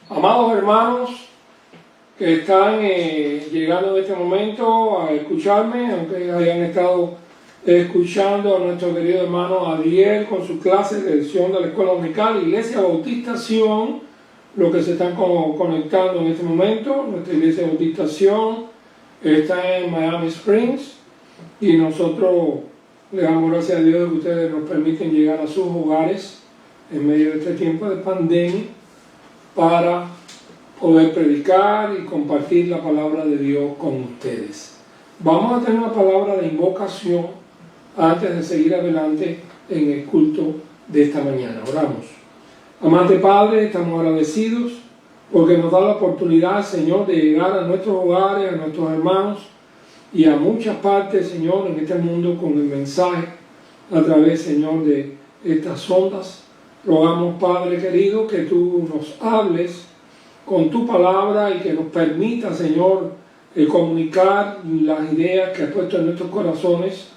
Amados hermanos que están llegando en este momento a escucharme, aunque hayan estado escuchando a nuestro querido hermano Adiel con su clase de lección de la Escuela Dominical Iglesia Bautista Sion, los que se están conectando en este momento. Nuestra Iglesia Bautista Sion está en Miami Springs y nosotros le damos gracias a Dios de que ustedes nos permiten llegar a sus hogares en medio de este tiempo de pandemia para poder predicar y compartir la palabra de Dios con ustedes. Vamos a tener una palabra de invocación antes de seguir adelante en el culto de esta mañana. Oramos. Amante Padre, estamos agradecidos porque nos da la oportunidad, Señor, de llegar a nuestros hogares, a nuestros hermanos y a muchas partes, Señor, en este mundo con el mensaje a través, Señor, de estas ondas. Rogamos, Padre querido, que tú nos hables con tu palabra y que nos permita, Señor, comunicar las ideas que has puesto en nuestros corazones,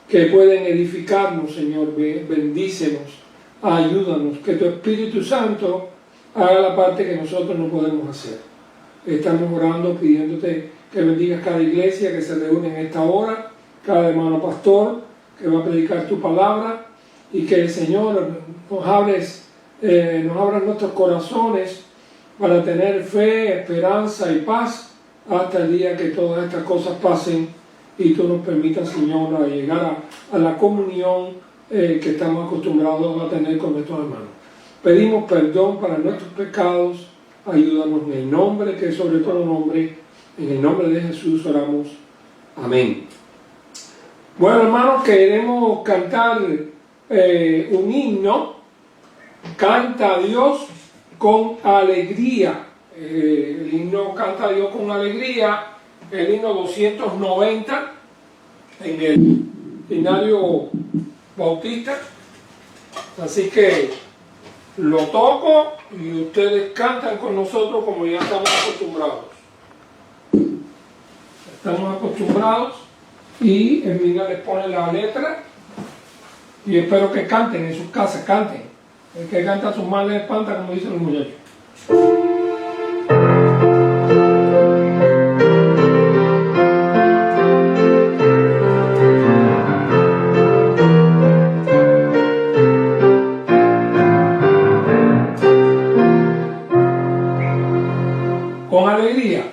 que pueden edificarnos, Señor. Bendícenos, ayúdanos, que tu Espíritu Santo haga la parte que nosotros no podemos hacer. Estamos orando, pidiéndote que bendigas cada iglesia que se reúne en esta hora, cada hermano pastor que va a predicar tu palabra, y que el Señor nos abra nuestros corazones para tener fe, esperanza y paz hasta el día que todas estas cosas pasen y tú nos permitas, Señor, a llegar a la comunión que estamos acostumbrados a tener con nuestros hermanos. Pedimos perdón para nuestros pecados, ayúdanos en el nombre que es sobre todo nombre, en el nombre de Jesús oramos. Amén. Bueno, hermanos, queremos cantar un himno. Canta a Dios con alegría. El himno Canta a Dios con alegría, el himno 290 en el Himnario Bautista. Así que lo toco y ustedes cantan con nosotros como ya estamos acostumbrados. Estamos acostumbrados y Emina les pone la letra y espero que canten en sus casas, canten. El que canta sus males espanta, como dicen los muchachos. Con alegría.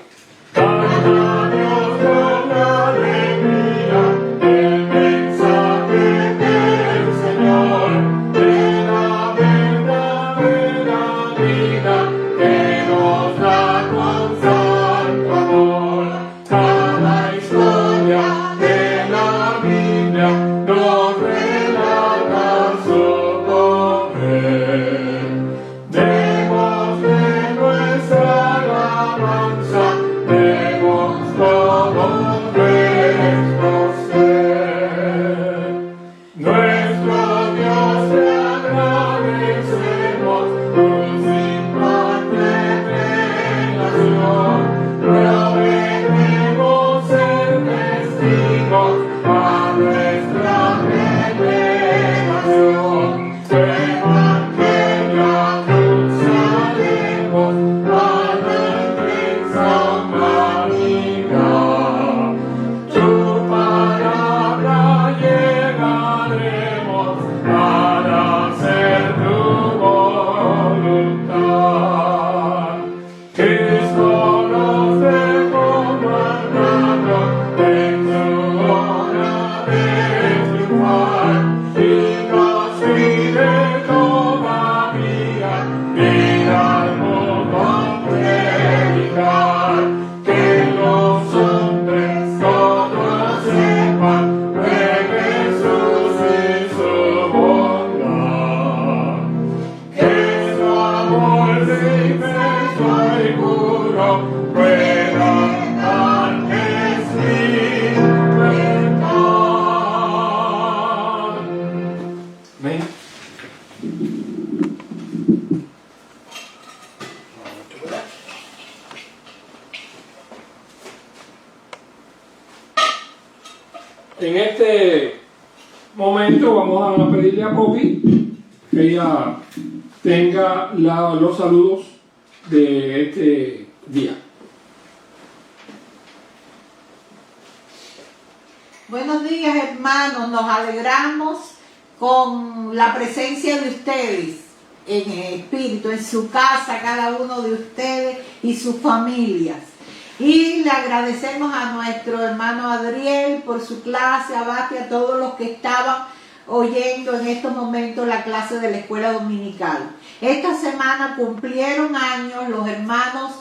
En este momento vamos a pedirle a Poppy que ella tenga los saludos de este día. Buenos días, hermanos. Nos alegramos con la presencia de ustedes en el espíritu, en su casa, cada uno de ustedes y sus familias. Y le agradecemos a nuestro hermano Adriel por su clase, a Basti, a todos los que estaban oyendo en estos momentos la clase de la escuela dominical. Esta semana cumplieron años los hermanos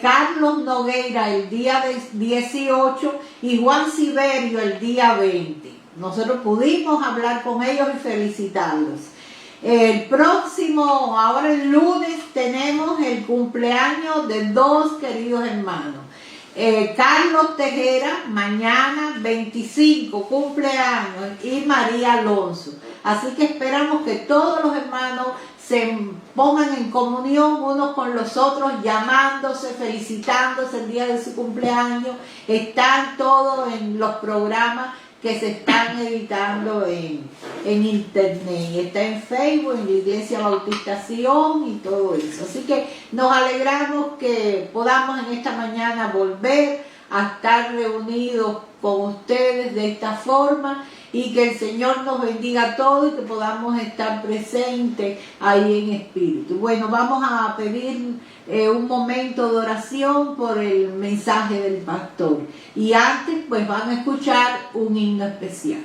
Carlos Nogueira el día 18 y Juan Siberio el día 20. Nosotros pudimos hablar con ellos y felicitarlos. El próximo, ahora el lunes, tenemos el cumpleaños de dos queridos hermanos. Carlos Tejera, mañana 25, cumpleaños, y María Alonso. Así que esperamos que todos los hermanos se pongan en comunión unos con los otros, llamándose, felicitándose el día de su cumpleaños. Están todos en los programas que se están editando en internet. Está en Facebook, en la Iglesia Bautista Sion y todo eso. Así que nos alegramos que podamos en esta mañana volver a estar reunidos con ustedes de esta forma y que el Señor nos bendiga a todos y que podamos estar presentes ahí en espíritu. Bueno, vamos a pedir un momento de oración por el mensaje del pastor. Y antes, pues van a escuchar un himno especial.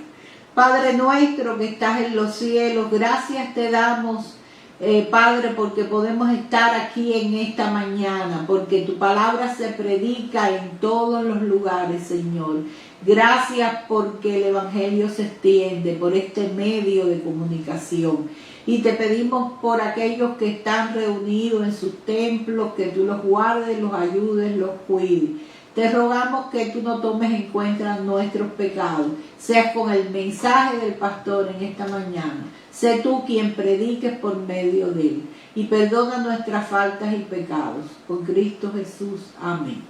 Padre nuestro que estás en los cielos, gracias te damos, Padre, porque podemos estar aquí en esta mañana, porque tu palabra se predica en todos los lugares, Señor. Gracias porque el Evangelio se extiende por este medio de comunicación. Y te pedimos por aquellos que están reunidos en sus templos, que tú los guardes, los ayudes, los cuides. Te rogamos que tú no tomes en cuenta nuestros pecados, seas con el mensaje del pastor en esta mañana. Sé tú quien prediques por medio de él y perdona nuestras faltas y pecados. Por Cristo Jesús. Amén.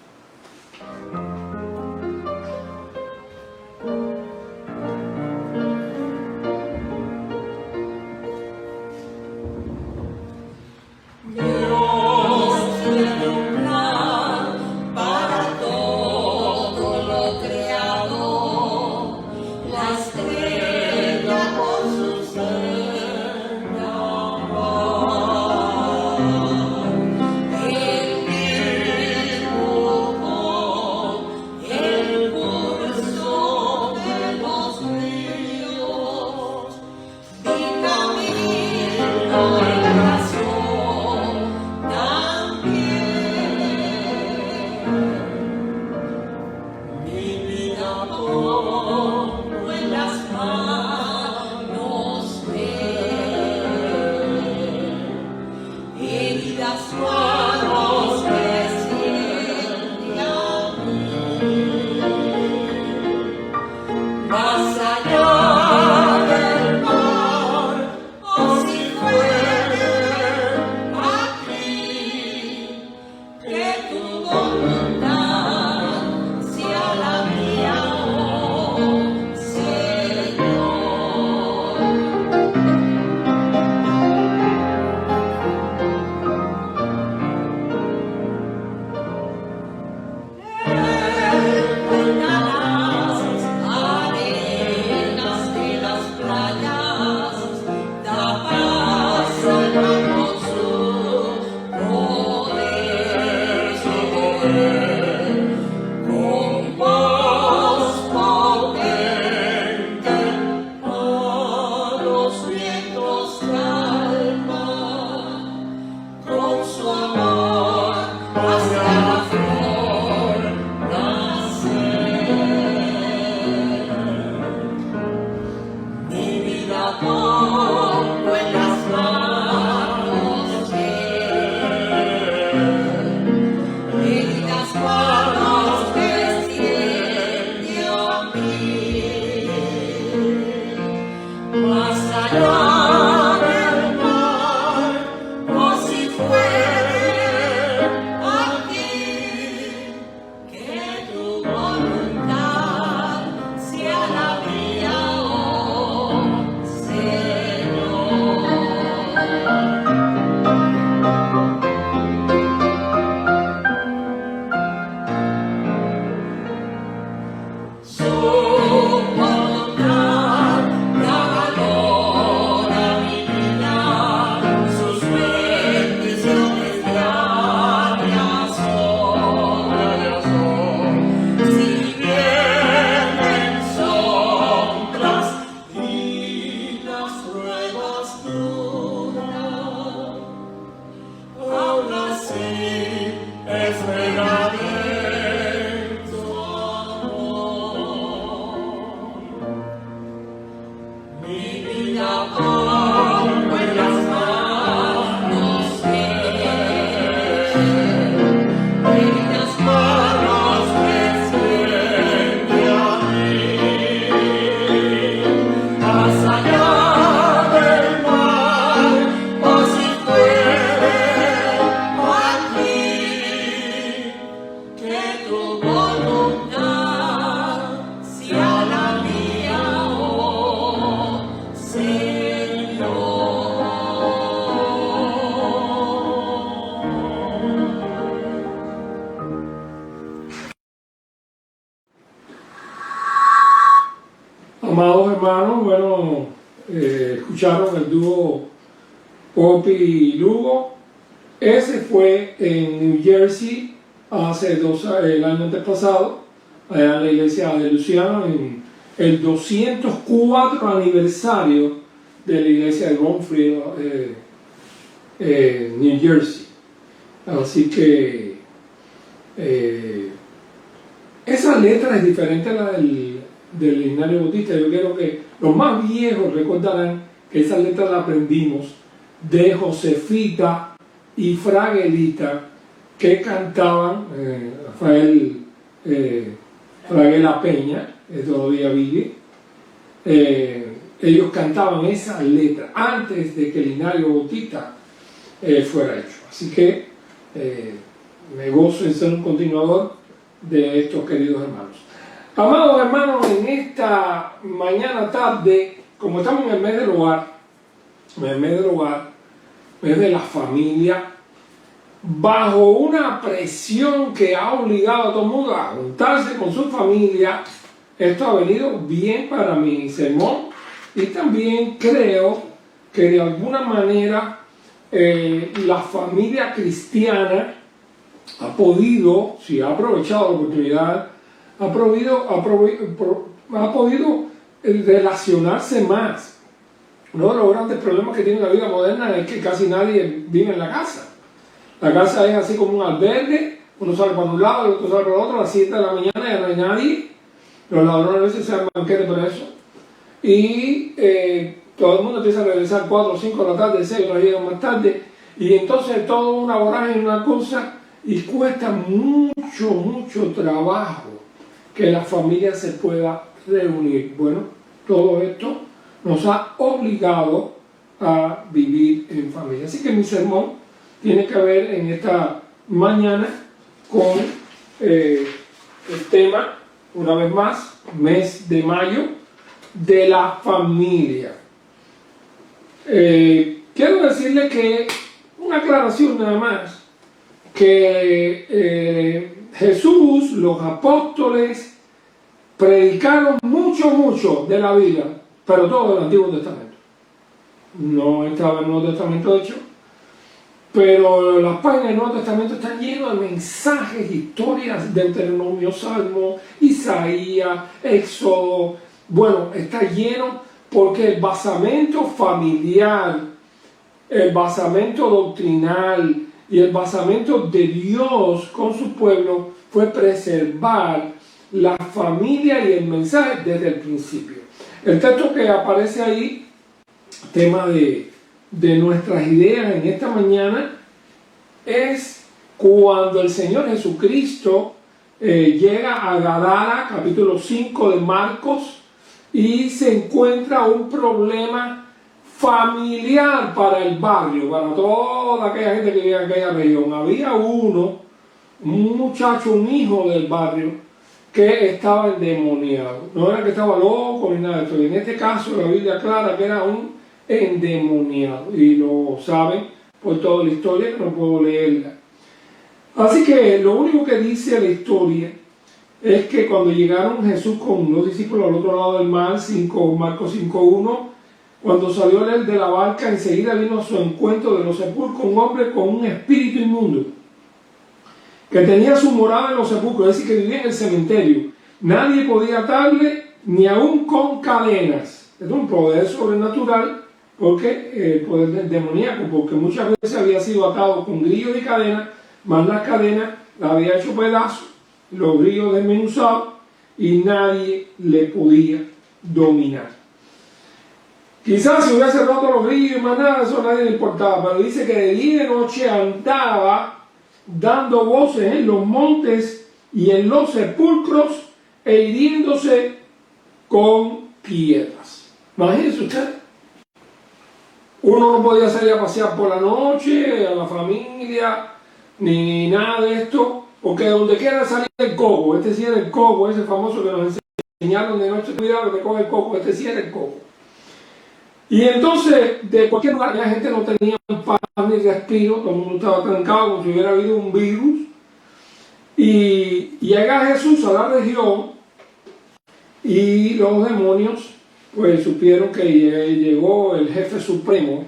Amados hermanos, bueno, escucharon el dúo Poppy y Lugo. Ese fue en New Jersey el año antepasado, allá en la iglesia de Luciano, en el 204 aniversario de la iglesia de Bromfield, New Jersey. Así que esa letra es diferente a la del himnario bautista. Yo quiero que los más viejos recordarán que esa letra la aprendimos de Josefita y Fraguelita, que cantaban, Rafael Fraguela Peña, todavía vive. Ellos cantaban esa letra antes de que el himnario bautista fuera hecho. Así que me gozo en ser un continuador de estos queridos hermanos. Amados hermanos, en esta mañana tarde, como estamos en el mes del hogar, mes de la familia, bajo una presión que ha obligado a todo el mundo a juntarse con su familia, esto ha venido bien para mi sermón, y también creo que de alguna manera la familia cristiana ha podido, si ha aprovechado la oportunidad, ha podido relacionarse más. Uno de los grandes problemas que tiene la vida moderna es que casi nadie vive en la casa. La casa es así como un albergue, uno sale para un lado, el otro sale para el otro, a las 7 de la mañana ya no hay nadie. Los ladrones a veces se dan banquete por eso. Y todo el mundo empieza a regresar 4 o 5 de la tarde, 6, otros llegan más tarde. Y entonces todo una vorágine, una cosa, y cuesta mucho trabajo que la familia se pueda reunir. Bueno, todo esto nos ha obligado a vivir en familia. Así que mi sermón tiene que ver en esta mañana con el tema, una vez más, mes de mayo, de la familia. Quiero decirle que, una aclaración nada más, que Jesús, los apóstoles, predicaron mucho de la Biblia, pero todo del Antiguo Testamento. No estaba en el Nuevo Testamento hecho, pero las páginas del Nuevo Testamento están llenas de mensajes, historias, Deuteronomio, Salmo, Isaías, Éxodo. Bueno, está lleno porque el basamento familiar, el basamento doctrinal y el basamento de Dios con su pueblo fue preservar la familia y el mensaje desde el principio. El texto que aparece ahí, tema de nuestras ideas en esta mañana, es cuando el Señor Jesucristo llega a Gadara, capítulo 5 de Marcos, y se encuentra un problema familiar para el barrio, para toda aquella gente que vive en aquella región. Había un muchacho, un hijo del barrio, que estaba endemoniado. No era que estaba loco ni nada de esto. En este caso la Biblia aclara que era un endemoniado, y lo saben por toda la historia, que no puedo leerla. Así que lo único que dice la historia es que cuando llegaron Jesús con los discípulos al otro lado del mar, Marcos 5:1, cuando salió él de la barca, enseguida vino a su encuentro de los sepulcros un hombre con un espíritu inmundo, que tenía su morada en los sepulcros, es decir, que vivía en el cementerio. Nadie podía atarle, ni aún con cadenas. Es un poder sobrenatural, porque el poder demoníaco, porque muchas veces había sido atado con grillos y cadenas, más las cadenas la había hecho pedazos, los grillos desmenuzados, y nadie le podía dominar. Quizás si hubiese roto los grillos y más nada, eso a nadie le importaba, pero dice que de día y de noche andaba dando voces en los montes y en los sepulcros e hiriéndose con piedras. Imagínense usted, uno no podía salir a pasear por la noche, a la familia, ni nada de esto, porque donde quiera salir el coco. Este sí era el coco, ese famoso que nos enseñaron de noche, cuidado que te coge el coco, este sí era el coco. Y entonces, de cualquier lugar, la gente no tenía paz ni respiro, todo el mundo estaba trancado como si hubiera habido un virus. Y llega Jesús a la región y los demonios pues supieron que llegó el jefe supremo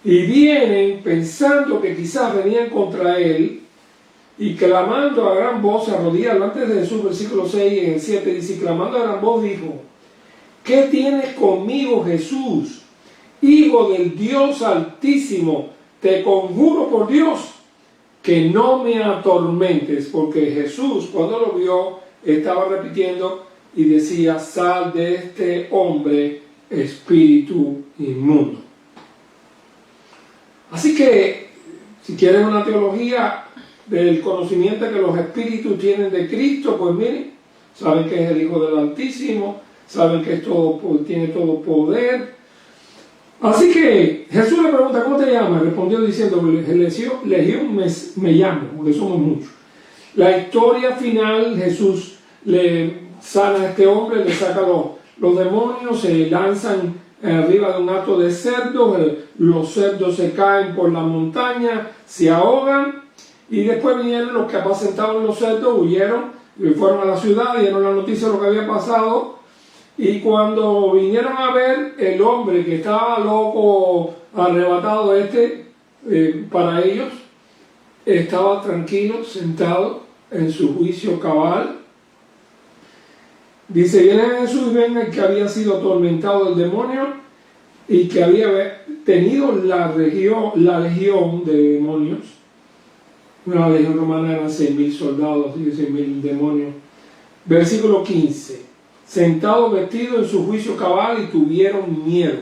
y vienen pensando que quizás venían contra él y clamando a gran voz, se arrodilla delante de Jesús, versículo 6 y en el 7 dice, clamando a gran voz dijo, ¿qué tienes conmigo, Jesús, Hijo del Dios Altísimo? Te conjuro por Dios que no me atormentes, porque Jesús cuando lo vio estaba repitiendo y decía, sal de este hombre, espíritu inmundo. Así que, si quieren una teología del conocimiento que los espíritus tienen de Cristo, pues miren, saben que es el Hijo del Altísimo, saben que tiene todo poder. Así que Jesús le pregunta, ¿cómo te llamas? Respondió diciendo, Legión me llamo, porque somos muchos. La historia final, Jesús le sana a este hombre, le saca los demonios, se lanzan arriba de un hato de cerdos, los cerdos se caen por la montaña, se ahogan, y después vinieron los que apacentaban los cerdos, huyeron, y fueron a la ciudad, dieron la noticia de lo que había pasado, y cuando vinieron a ver, el hombre que estaba loco, arrebatado para ellos, estaba tranquilo, sentado en su juicio cabal. Dice, viene Jesús y ven el que había sido atormentado del demonio y que había tenido la legión de demonios. Una legión romana eran 6.000 soldados y 6.000 demonios. Versículo 15. Sentado vestido en su juicio cabal y tuvieron miedo.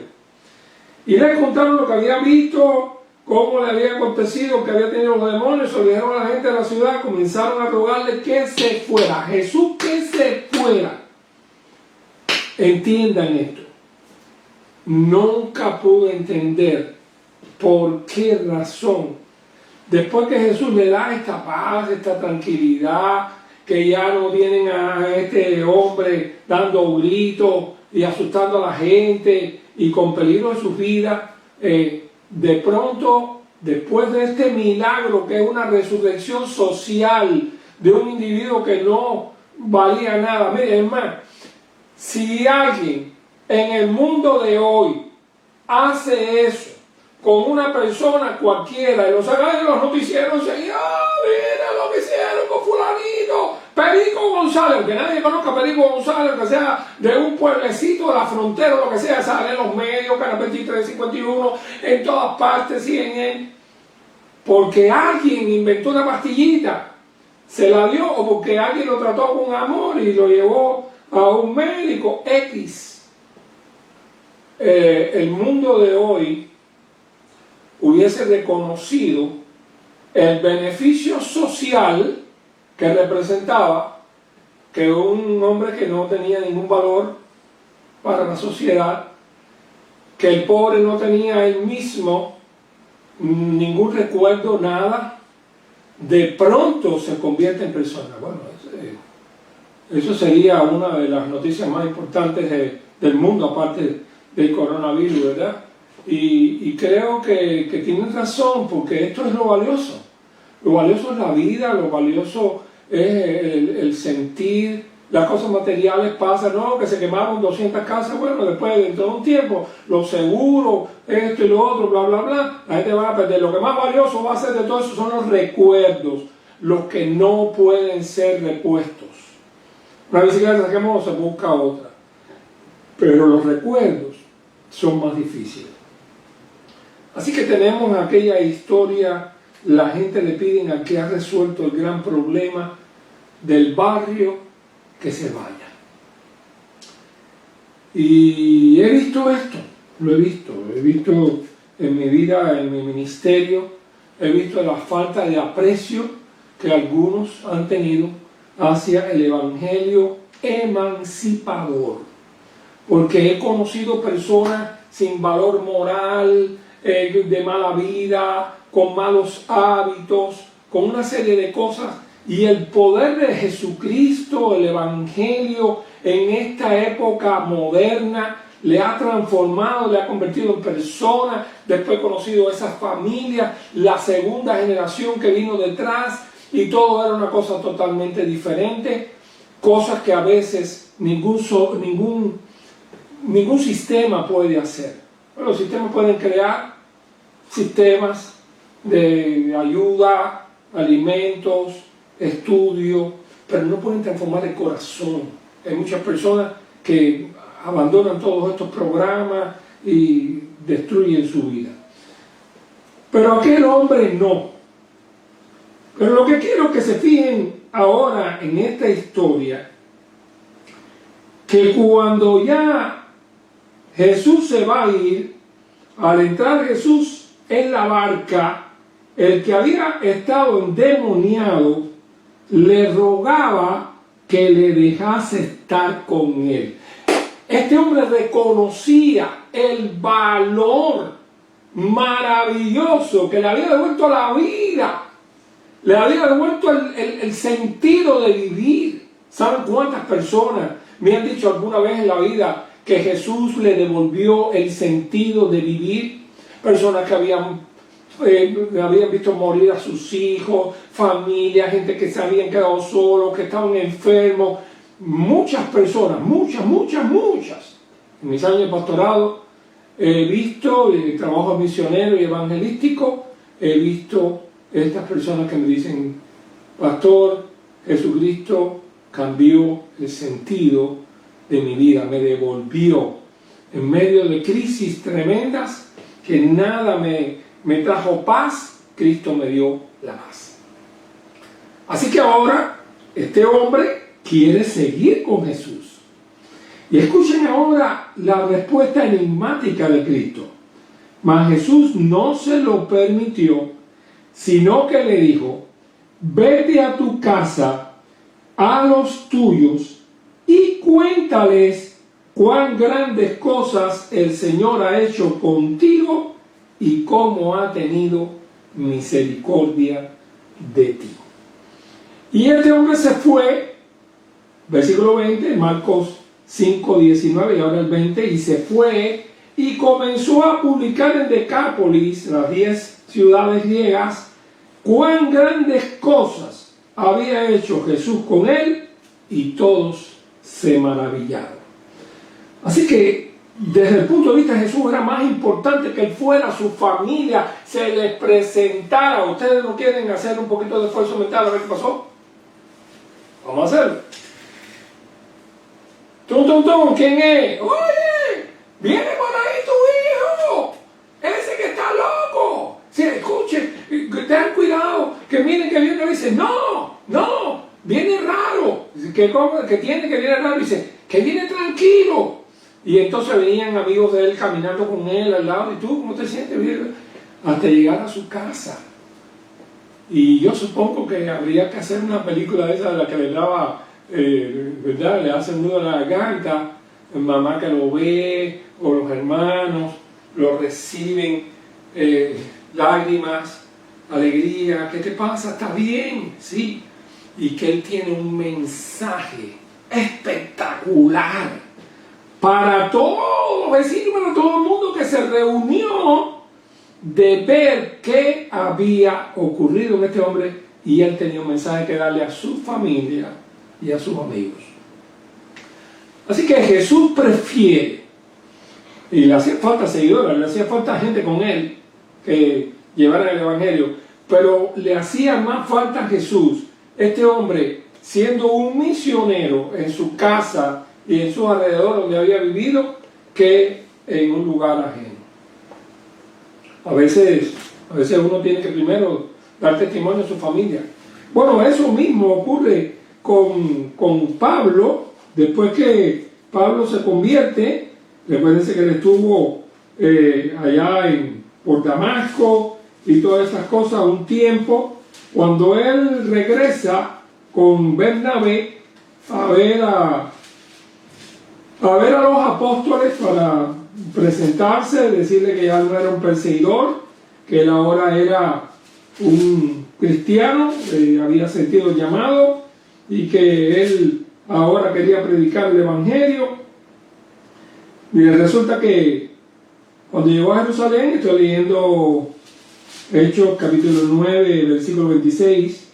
Y le contaron lo que había visto, cómo le había acontecido, que había tenido los demonios, se lo dijeron a la gente de la ciudad, comenzaron a rogarle que se fuera. Jesús, que se fuera. Entiendan esto. Nunca pude entender por qué razón, después que Jesús le da esta paz, esta tranquilidad, que ya no tienen a este hombre dando gritos y asustando a la gente y con peligro de sus vidas, de pronto, después de este milagro que es una resurrección social de un individuo que no valía nada. Miren, hermano, si alguien en el mundo de hoy hace eso con una persona cualquiera y lo sacan de los noticieros y dicen, mira lo que hicieron con fulanito, Perico González, que nadie conozca a Perico González, que sea de un pueblecito de la frontera, lo que sea, sale en los medios, Canal 23, 51, en todas partes, CNN, porque alguien inventó una pastillita, se la dio, o porque alguien lo trató con amor y lo llevó a un médico X. El mundo de hoy hubiese reconocido el beneficio social que representaba que un hombre que no tenía ningún valor para la sociedad, que el pobre no tenía él mismo ningún recuerdo, nada, de pronto se convierte en persona. Bueno, eso sería una de las noticias más importantes del mundo, aparte del coronavirus, ¿verdad? Y creo que tienen razón, porque esto es lo valioso. Lo valioso es la vida, lo valioso es el sentir. Las cosas materiales pasan, no, que se quemaron 200 casas, bueno, después de todo un tiempo, los seguros, esto y lo otro, bla, bla, bla, la gente va a perder. Lo que más valioso va a ser de todo eso son los recuerdos, los que no pueden ser repuestos. Una bicicleta se quemó, se busca otra. Pero los recuerdos son más difíciles. Así que tenemos aquella historia, la gente le piden al que ha resuelto el gran problema del barrio que se vaya. Y he visto esto, lo he visto en mi vida, en mi ministerio, he visto la falta de aprecio que algunos han tenido hacia el evangelio emancipador. Porque he conocido personas sin valor moral, de mala vida, con malos hábitos, con una serie de cosas, y el poder de Jesucristo, el evangelio en esta época moderna le ha transformado, le ha convertido en persona. Después he conocido esas familias, la segunda generación que vino detrás, y todo era una cosa totalmente diferente, cosas que a veces ningún ningún sistema puede hacer. Bueno, los sistemas pueden crear sistemas de ayuda, alimentos, estudio, pero no pueden transformar el corazón. Hay muchas personas que abandonan todos estos programas y destruyen su vida. Pero aquel hombre no. Pero lo que quiero que se fijen ahora en esta historia, que cuando ya Jesús se va a ir, al entrar Jesús en la barca, el que había estado endemoniado le rogaba que le dejase estar con él. Este hombre reconocía el valor maravilloso que le había devuelto la vida, le había devuelto el sentido de vivir. ¿Saben cuántas personas me han dicho alguna vez en la vida que Jesús le devolvió el sentido de vivir? Personas que habían visto morir a sus hijos, familias, gente que se habían quedado solos, que estaban enfermos. Muchas personas, muchas. En mis años de pastorado he visto el trabajo misionero y evangelístico, he visto estas personas que me dicen: pastor, Jesucristo cambió el sentido de mi vida, me devolvió en medio de crisis tremendas que nada me trajo paz. Cristo me dio la paz. Así que ahora este hombre quiere seguir con Jesús. Y escuchen ahora la respuesta enigmática de Cristo. Mas Jesús no se lo permitió, sino que le dijo: vete a tu casa, a los tuyos, y cuéntales cuán grandes cosas el Señor ha hecho contigo y cómo ha tenido misericordia de ti. Y este hombre se fue, versículo 20, Marcos 5, 19 y ahora el 20, y se fue y comenzó a publicar en Decápolis, las 10 ciudades griegas, cuán grandes cosas había hecho Jesús con él, y todos se maravillaron. Así que desde el punto de vista de Jesús era más importante que él fuera, su familia, se les presentara. ¿Ustedes no quieren hacer un poquito de esfuerzo mental a ver qué pasó? Vamos a hacerlo. ¿Quién es? Oye, viene por ahí tu hijo, ese que está loco. Si escuche, ten cuidado, que miren que viene y dice: no, viene raro. Que tiene que viene raro, dice que viene tranquilo. Y entonces venían amigos de él caminando con él al lado. ¿Y tú cómo te sientes? Hasta llegar a su casa. Y yo supongo que habría que hacer una película de esa de la que le daba, ¿verdad? Le hacen nudo en la garganta, mamá que lo ve, o los hermanos, lo reciben, lágrimas, alegría. ¿Qué te pasa? ¿Estás bien? Sí. Y que él tiene un mensaje espectacular para todos los vecinos, para todo el mundo que se reunió, de ver qué había ocurrido en este hombre, y él tenía un mensaje que darle a su familia y a sus amigos. Así que Jesús prefiere, y le hacía falta seguidores, le hacía falta gente con él que llevaran el evangelio, pero le hacía más falta a Jesús, este hombre siendo un misionero en su casa y en sus alrededores donde había vivido, que en un lugar ajeno. A veces uno tiene que primero dar testimonio a su familia. Bueno, eso mismo ocurre con Pablo. Después que Pablo se convierte, recuérdense que él estuvo allá por Damasco y todas esas cosas un tiempo. Cuando él regresa con Bernabé a ver a los apóstoles para presentarse, decirle que ya no era un perseguidor, que él ahora era un cristiano, había sentido el llamado y que él ahora quería predicar el evangelio. Y resulta que cuando llegó a Jerusalén, estoy leyendo Hechos capítulo 9, versículo 26,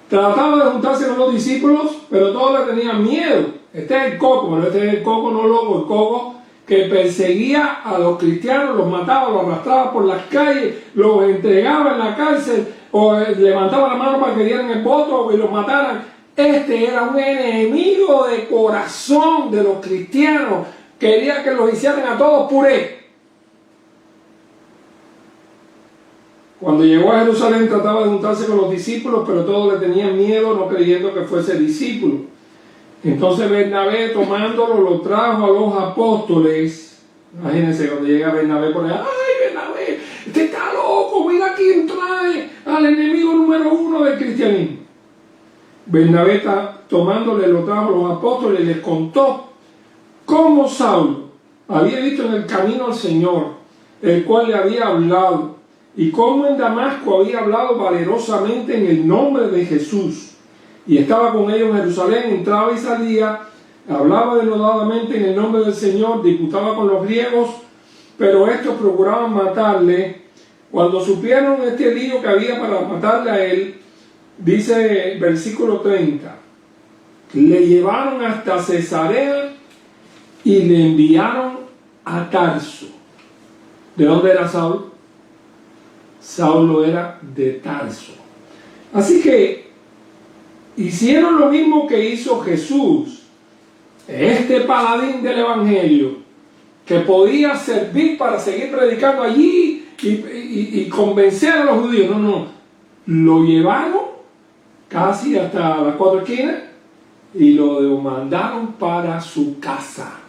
trataba de juntarse con los discípulos, pero todos le tenían miedo. Este es el coco, pero este es el coco no loco, el coco que perseguía a los cristianos, los mataba, los arrastraba por las calles, los entregaba en la cárcel, o levantaba la mano para que dieran el voto y los mataran. Este era un enemigo de corazón de los cristianos. Quería que los hicieran a todos puré. Cuando llegó a Jerusalén trataba de juntarse con los discípulos, pero todos le tenían miedo, no creyendo que fuese discípulo. Entonces Bernabé, tomándolo, lo trajo a los apóstoles. Imagínense cuando llega Bernabé por allá. ¡Ay, Bernabé! ¡Este está loco! ¡Mira quién trae al enemigo número 1 del cristianismo! Bernabé, tomándole, lo trajo a los apóstoles y les contó cómo Saulo había visto en el camino al Señor, el cual le había hablado, y cómo en Damasco había hablado valerosamente en el nombre de Jesús. Y estaba con ellos en Jerusalén, entraba y salía, hablaba denodadamente en el nombre del Señor, disputaba con los griegos, pero estos procuraban matarle. Cuando supieron este lío que había para matarle a él, dice versículo 30, le llevaron hasta Cesarea y le enviaron a Tarso. ¿De dónde era Saulo? Saulo era de Tarso. Así que hicieron lo mismo que hizo Jesús, este paladín del Evangelio, que podía servir para seguir predicando allí y convencer a los judíos. No, lo llevaron casi hasta las 4 esquinas y lo mandaron para su casa.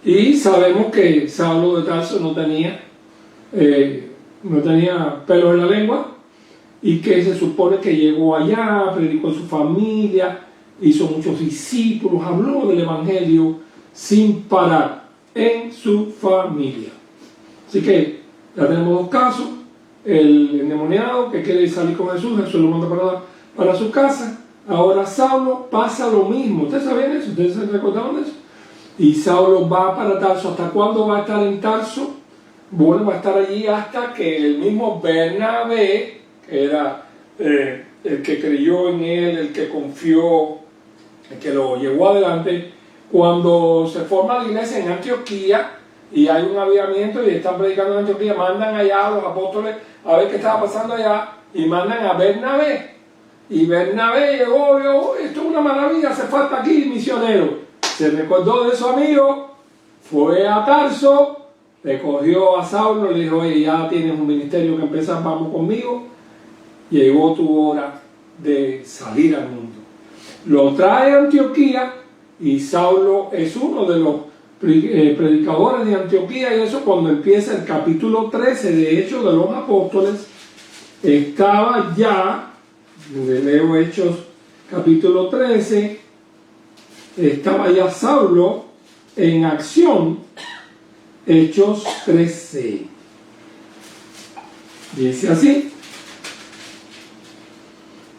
Y sabemos que Saulo de Tarso no tenía pelos en la lengua, y que se supone que llegó allá, predicó a su familia, hizo muchos discípulos, habló del Evangelio sin parar en su familia. Así que ya tenemos 2 casos: el endemoniado que quiere salir con Jesús, Jesús lo manda para su casa. Ahora Saulo pasa lo mismo. ¿Ustedes sabían eso? ¿Ustedes se recordaban de eso? Y Saulo va para Tarso. ¿Hasta cuándo va a estar en Tarso? Bueno, va a estar allí hasta que el mismo Bernabé, que era el que creyó en él, el que confió, el que lo llevó adelante, cuando se forma la iglesia en Antioquía y hay un avivamiento y están predicando en Antioquía, mandan allá a los apóstoles a ver qué estaba pasando allá y mandan a Bernabé. Y Bernabé llegó, vio, esto es una maravilla, hace falta aquí misionero. Se recordó de su amigo, fue a Tarso, le cogió a Saulo, le dijo: oye, ya tienes un ministerio que empezar, vamos conmigo. Llegó tu hora de salir al mundo. Lo trae a Antioquía y Saulo es uno de los predicadores de Antioquía, y eso cuando empieza el capítulo 13 de Hechos de los Apóstoles, estaba ya, leo Hechos capítulo 13, estaba ya Saulo en acción. Hechos 13 dice así: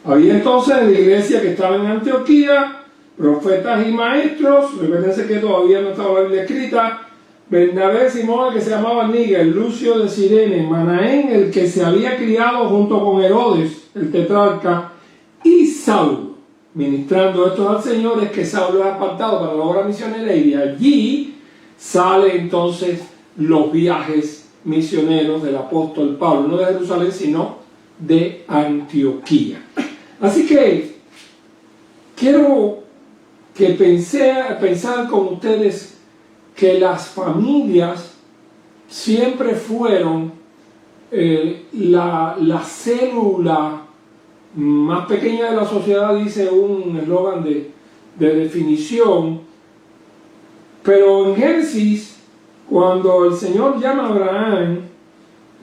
había entonces en la iglesia que estaba en Antioquía profetas y maestros. Recuérdense que todavía no estaba la Biblia escrita: Bernabé, Simón, el que se llamaba Níger, Lucio de Cirene, Manaén, el que se había criado junto con Herodes, el tetrarca, y Saulo. Ministrando estos al Señor es que Saulo es apartado para la obra misionera, y de allí sale entonces los viajes misioneros del apóstol Pablo, no de Jerusalén, sino de Antioquía. Así que quiero que pensar con ustedes que las familias siempre fueron la célula más pequeña de la sociedad, dice un eslogan de definición. Pero en Génesis, cuando el Señor llama a Abraham,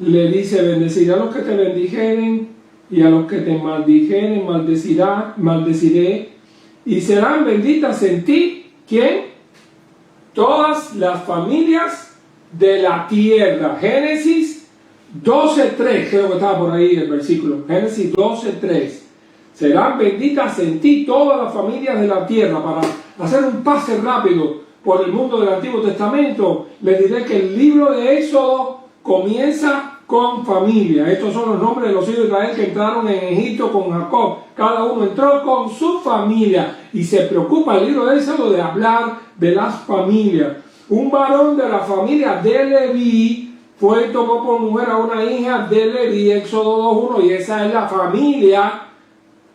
le dice: bendeciré a los que te bendijeren, y a los que te maldijeren maldeciré, y serán benditas en ti, ¿quién? Todas las familias de la tierra. Génesis 12:3, creo que estaba por ahí el versículo. Génesis 12:3. Serán benditas en ti todas las familias de la tierra. Para hacer un pase rápido por el mundo del Antiguo Testamento, les diré que el libro de Éxodo comienza con familia. Estos son los nombres de los hijos de Israel que entraron en Egipto con Jacob. Cada uno entró con su familia. Y se preocupa el libro de Éxodo de hablar de las familias. Un varón de la familia de Leví fue y tomó por mujer a una hija de Leví, Éxodo 2:1, y esa es la familia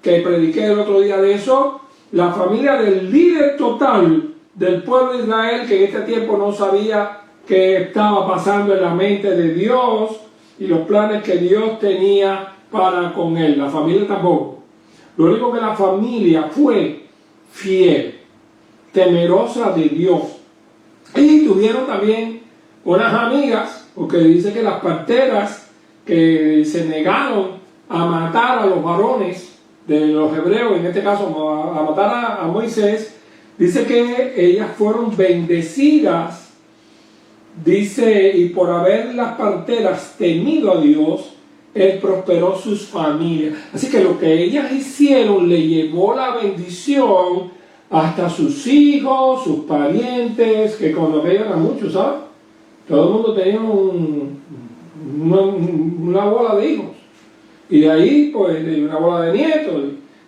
que prediqué el otro día de eso, la familia del líder total del pueblo de Israel, que en este tiempo no sabía qué estaba pasando en la mente de Dios y los planes que Dios tenía para con él. La familia tampoco. Lo único que la familia fue fiel, temerosa de Dios. Y tuvieron también unas amigas, porque dice que las parteras que se negaron a matar a los varones de los hebreos, en este caso a matar a Moisés, dice que ellas fueron bendecidas, dice, y por haber las parteras temido a Dios, Él prosperó sus familias. Así que lo que ellas hicieron le llevó la bendición hasta sus hijos, sus parientes, que cuando eran muchos, ¿sabes? Todo el mundo tenía una bola de hijos. Y de ahí, pues, una bola de nietos.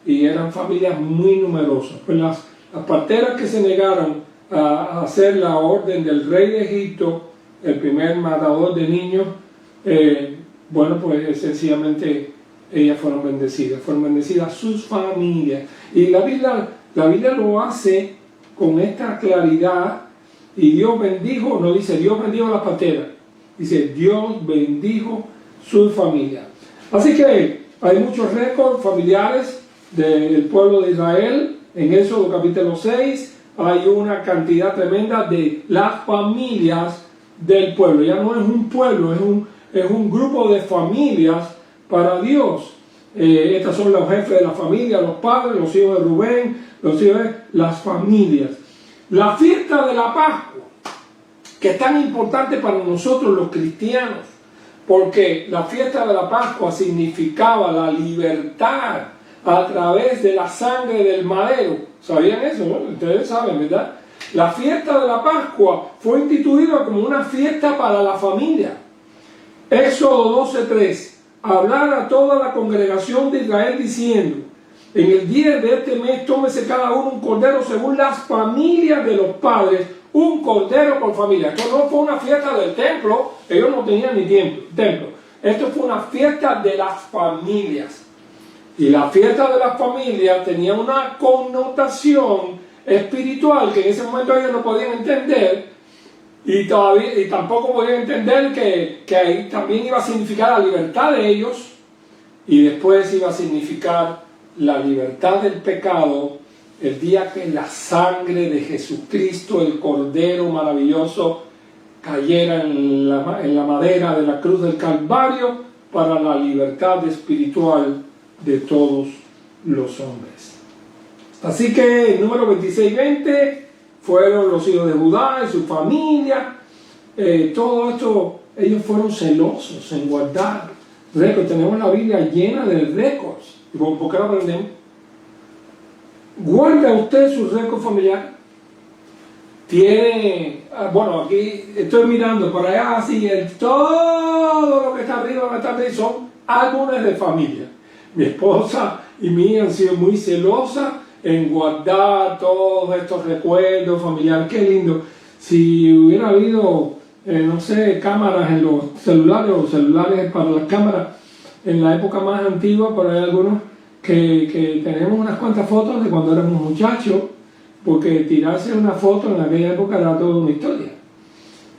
Y eran familias muy numerosas. Pues las parteras que se negaron a hacer la orden del rey de Egipto, el primer matador de niños, bueno, pues sencillamente ellas fueron bendecidas sus familias. Y la Biblia lo hace con esta claridad, y Dios bendijo, no dice Dios bendijo a las parteras, dice Dios bendijo su familia. Así que hay muchos récords familiares del pueblo de Israel. En Éxodo capítulo 6 hay una cantidad tremenda de las familias del pueblo. Ya no es un pueblo, es un grupo de familias para Dios. Estas son los jefes de la familia, los padres, los hijos de Rubén, los hijos de las familias. La fiesta de la Pascua, que es tan importante para nosotros los cristianos, porque la fiesta de la Pascua significaba la libertad a través de la sangre del madero. ¿Sabían eso, no? Ustedes saben, ¿verdad? La fiesta de la Pascua fue instituida como una fiesta para la familia. Éxodo 12:3. Hablar a toda la congregación de Israel diciendo: en el día de este mes tómese cada uno un cordero según las familias de los padres, un cordero por familia. Esto no fue una fiesta del templo, ellos no tenían ni templo. Esto fue una fiesta de las familias. Y la fiesta de las familias tenía una connotación espiritual que en ese momento ellos no podían entender. Y tampoco podían entender que ahí también iba a significar la libertad de ellos, y después iba a significar la libertad del pecado el día que la sangre de Jesucristo, el Cordero maravilloso, cayera en la madera de la cruz del Calvario para la libertad espiritual de todos los hombres. Así que el número 26-20 fueron los hijos de Judá y su familia. Todo esto, ellos fueron celosos en guardar récords. Tenemos la Biblia llena de récords. ¿Por qué lo aprendemos? ¿Guarda usted su récord familiar? Tiene, bueno, aquí estoy mirando por allá, así, todo lo que está arriba son álbumes de familia. Mi esposa y mí han sido muy celosas en guardar todos estos recuerdos familiares. Qué lindo. Si hubiera habido, no sé, cámaras en los celulares o celulares para las cámaras en la época más antigua, por ahí algunos que tenemos unas cuantas fotos de cuando éramos muchachos, porque tirarse una foto en aquella época era toda una historia.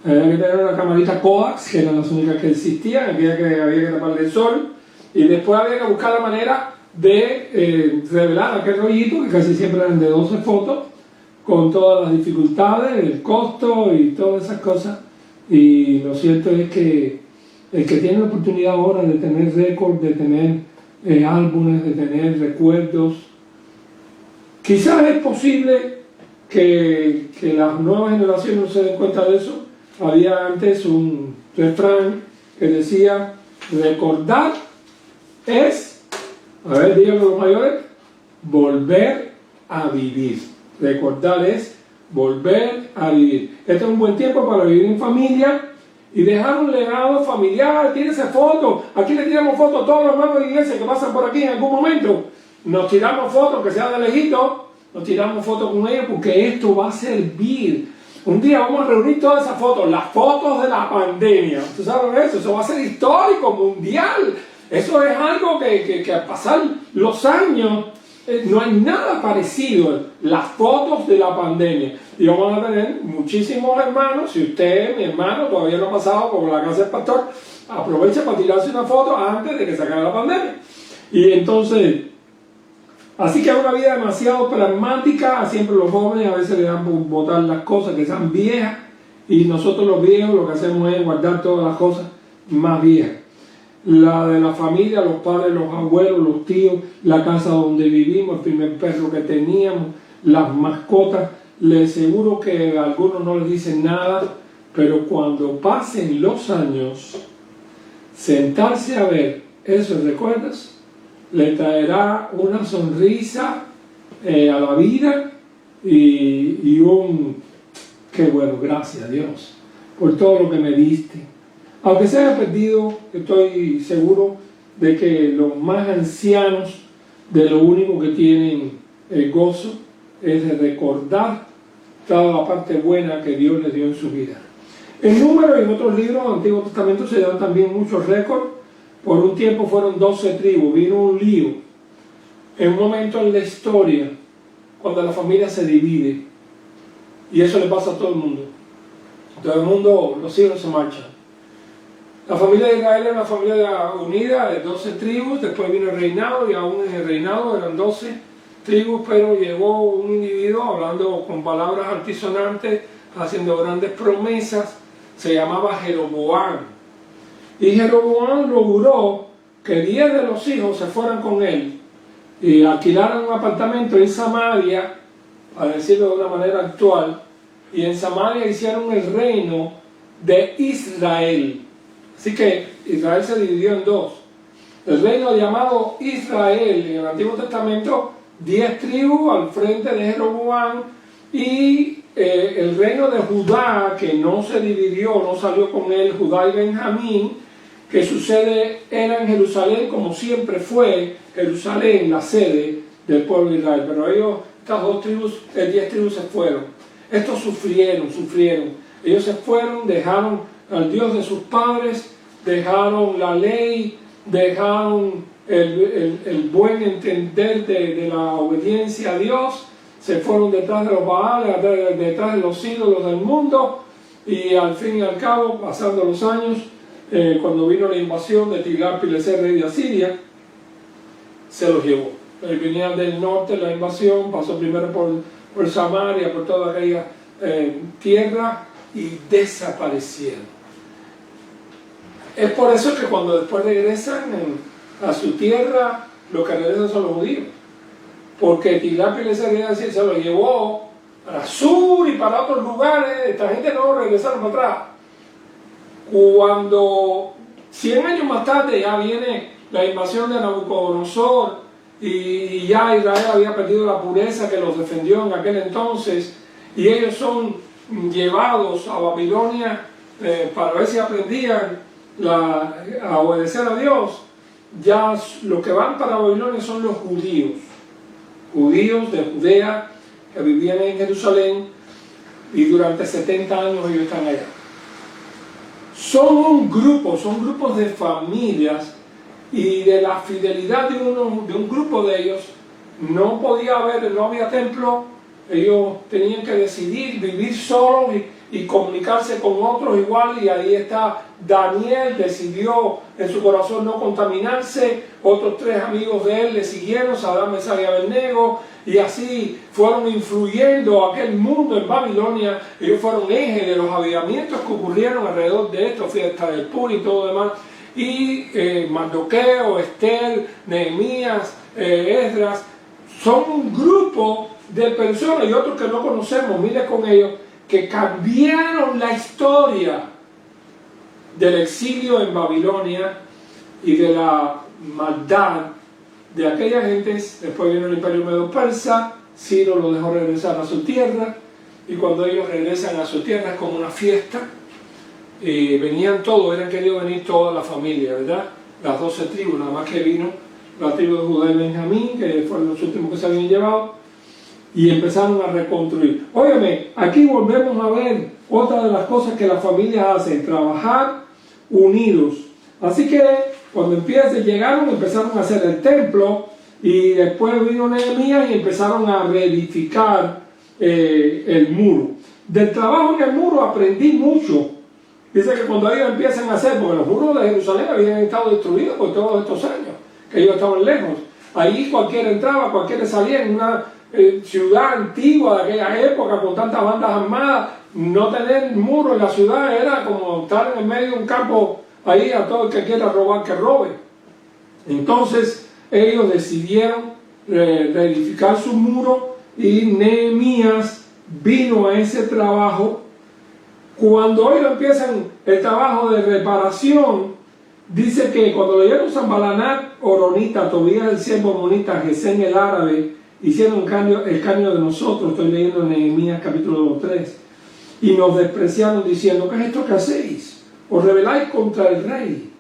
Había que tener una camarita Kodak, que eran las únicas que existían, aquella que había que taparle el sol, y después había que buscar la manera de revelar aquel rollito, que casi siempre eran de 12 fotos, con todas las dificultades, el costo y todas esas cosas. Y lo cierto es que el que tiene la oportunidad ahora de tener récord, de tener álbumes, de tener recuerdos, quizás es posible que las nuevas generaciones no se den cuenta de eso. Había antes un refrán que decía: recordar es, a ver, díganlo los mayores, volver a vivir. Recordar es volver a vivir. Este es un buen tiempo para vivir en familia, y dejaron un legado familiar. Tírense fotos, aquí le tiramos fotos a todos los hermanos de la iglesia que pasan por aquí en algún momento. Nos tiramos fotos, que sea de lejito, nos tiramos fotos con ellos porque esto va a servir. Un día vamos a reunir todas esas fotos, las fotos de la pandemia. ¿Ustedes saben eso? Eso va a ser histórico, mundial. Eso es algo que al pasar los años no hay nada parecido. Las fotos de la pandemia. Y vamos a tener muchísimos hermanos. Si usted, mi hermano, todavía no ha pasado por la casa del pastor, aproveche para tirarse una foto antes de que se acabe la pandemia. Y entonces, así que es una vida demasiado pragmática. Siempre los jóvenes a veces le dan por botar las cosas que sean viejas, y nosotros los viejos lo que hacemos es guardar todas las cosas más viejas. La de la familia, los padres, los abuelos, los tíos, la casa donde vivimos, el primer perro que teníamos, las mascotas. Les aseguro que a algunos no les dicen nada, pero cuando pasen los años, sentarse a ver esos recuerdos le traerá una sonrisa a la vida y un qué bueno, gracias a Dios por todo lo que me diste. Aunque se haya perdido, estoy seguro de que los más ancianos de lo único que tienen el gozo es de recordar toda la parte buena que Dios les dio en su vida. En Números y en otros libros del Antiguo Testamento se dan también muchos récords. Por un tiempo fueron 12 tribus, vino un lío. En un momento en la historia, cuando la familia se divide, y eso le pasa a todo el mundo. Todo el mundo, los hijos se marchan. La familia de Israel era una familia unida de 12 tribus, después vino el reinado, y aún en el reinado eran 12 tribus, pero llegó un individuo hablando con palabras altisonantes, haciendo grandes promesas, se llamaba Jeroboam. Y Jeroboam logró que 10 de los hijos se fueran con él y alquilaran un apartamento en Samaria, para decirlo de una manera actual, y en Samaria hicieron el reino de Israel. Así que Israel se dividió en dos. El reino llamado Israel en el Antiguo Testamento, 10 tribus al frente de Jeroboam, y el reino de Judá, que no se dividió, no salió con él, Judá y Benjamín, que su sede era en Jerusalén, como siempre fue Jerusalén la sede del pueblo de Israel. Pero ellos, estas 10 tribus se fueron. Estos sufrieron. Ellos se fueron, dejaron al Dios de sus padres, dejaron la ley, dejaron el buen entender de la obediencia a Dios, se fueron detrás de los Baales, detrás de los ídolos del mundo, y al fin y al cabo, pasando los años, cuando vino la invasión de Tiglat-Pileser, rey de Asiria, se los llevó. Venía del norte la invasión, pasó primero por Samaria, por toda aquella tierra, y desaparecieron. Es por eso que cuando después regresan a su tierra, los que regresan son los judíos. Porque Tiglat-Pileser se lo llevó para sur y para otros lugares. Esta gente no regresaron para atrás. Cuando 100 años más tarde ya viene la invasión de Nabucodonosor y ya Israel había perdido la pureza que los defendió en aquel entonces, y ellos son llevados a Babilonia para ver si aprendían a obedecer a Dios. Ya los que van para Babilonia son los judíos de Judea, que vivían en Jerusalén, y durante 70 años ellos están allá. Son grupos de familias, y de la fidelidad de un grupo de ellos no había templo. Ellos tenían que decidir vivir solos y comunicarse con otros igual, y ahí está Daniel, decidió en su corazón no contaminarse. Otros 3 amigos de él le siguieron, Sadrach, Mesach y Abednego, y así fueron influyendo aquel mundo en Babilonia. Ellos fueron eje de los avivamientos que ocurrieron alrededor de esto, fiesta del Purim y todo lo demás. Y Mardoqueo, Esther, Nehemías, Esdras, son un grupo de personas, y otros que no conocemos, miles con ellos, que cambiaron la historia del exilio en Babilonia y de la maldad de aquella gente. Después vino el imperio medo-persa, Ciro lo dejó regresar a su tierra, y cuando ellos regresan a su tierra es como una fiesta. venían todos, eran queridos venir toda la familia, ¿verdad? Las 12 tribus, nada más que vino la tribu de Judá y Benjamín, que fueron los últimos que se habían llevado, y empezaron a reconstruir. Óyeme, aquí volvemos a ver otra de las cosas que las familias hacen, trabajar unidos. Así que cuando llegaron, empezaron a hacer el templo, y después vino Nehemías y empezaron a reedificar el muro. Del trabajo en el muro aprendí mucho. Dice que cuando ellos empiezan a hacer, porque los muros de Jerusalén habían estado destruidos por todos estos años, que ellos estaban lejos. Ahí cualquiera entraba, cualquiera salía en una ciudad antigua de aquella época con tantas bandas armadas. No tener muro en la ciudad era como estar en el medio de un campo ahí a todo el que quiera robar que robe. Entonces ellos decidieron reedificar su muro y Nehemías vino a ese trabajo. Cuando ellos empiezan el trabajo de reparación, dice que cuando leyeron Sanbalanat, Horonita, Tobías el siervo Amonita, Gesén el árabe, hicieron el cambio de nosotros, estoy leyendo en Nehemías capítulo 3, y nos despreciaron diciendo, ¿qué es esto que hacéis? Os rebeláis contra el rey.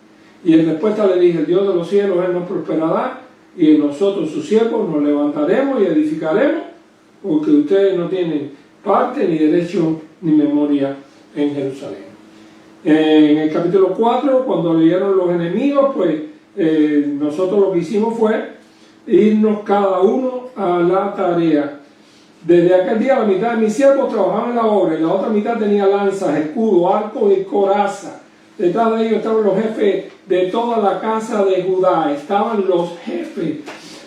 Y en respuesta le dije, el Dios de los cielos, Él nos prosperará, y en nosotros sus siervos nos levantaremos y edificaremos, porque ustedes no tienen parte, ni derecho, ni memoria en Jerusalén. En el capítulo 4, cuando leyeron los enemigos, pues nosotros lo que hicimos fue irnos cada uno a la tarea. Desde aquel día la mitad de mis siervos trabajaban en la obra y la otra mitad tenía lanzas, escudo, arco y coraza. Detrás de ellos estaban los jefes de toda la casa de Judá, estaban los jefes,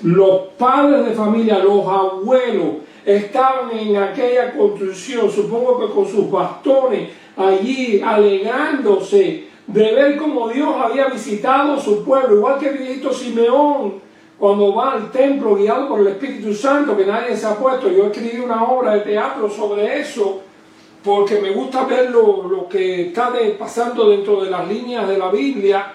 los padres de familia, los abuelos, estaban en aquella construcción, supongo que con sus bastones, allí alegrándose de ver cómo Dios había visitado su pueblo, igual que el viejito Simeón cuando va al templo guiado por el Espíritu Santo, que nadie se ha puesto. Yo escribí una obra de teatro sobre eso porque me gusta ver lo que está pasando dentro de las líneas de la Biblia.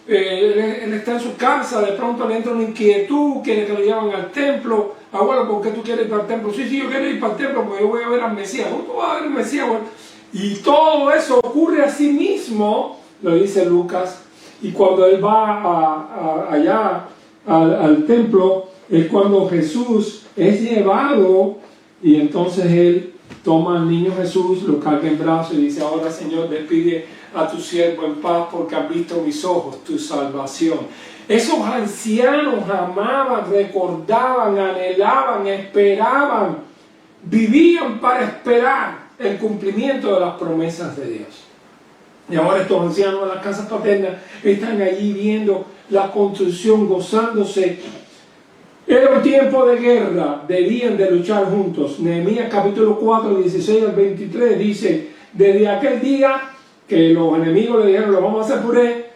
Él está en su casa, de pronto le entra una inquietud, quiere que lo lleven al templo. Bueno, ¿por qué tú quieres ir para el templo? Sí, yo quiero ir para el templo porque yo voy a ver al Mesías. ¿Cómo tú vas a ver al Mesías? Bueno, y todo eso ocurre a sí mismo, lo dice Lucas, y cuando él va allá al templo, es cuando Jesús es llevado, y entonces él toma al niño Jesús, lo carga en brazos y dice, ahora Señor, despide a tu siervo en paz porque han visto mis ojos tu salvación. Esos ancianos amaban, recordaban, anhelaban, esperaban, vivían para esperar el cumplimiento de las promesas de Dios. Y ahora estos ancianos de las casas paternas están allí viendo la construcción, gozándose. Era un tiempo de guerra, debían de luchar juntos. Nehemías capítulo 4, 16 al 23 dice, desde aquel día que los enemigos le dijeron, lo vamos a hacer puré,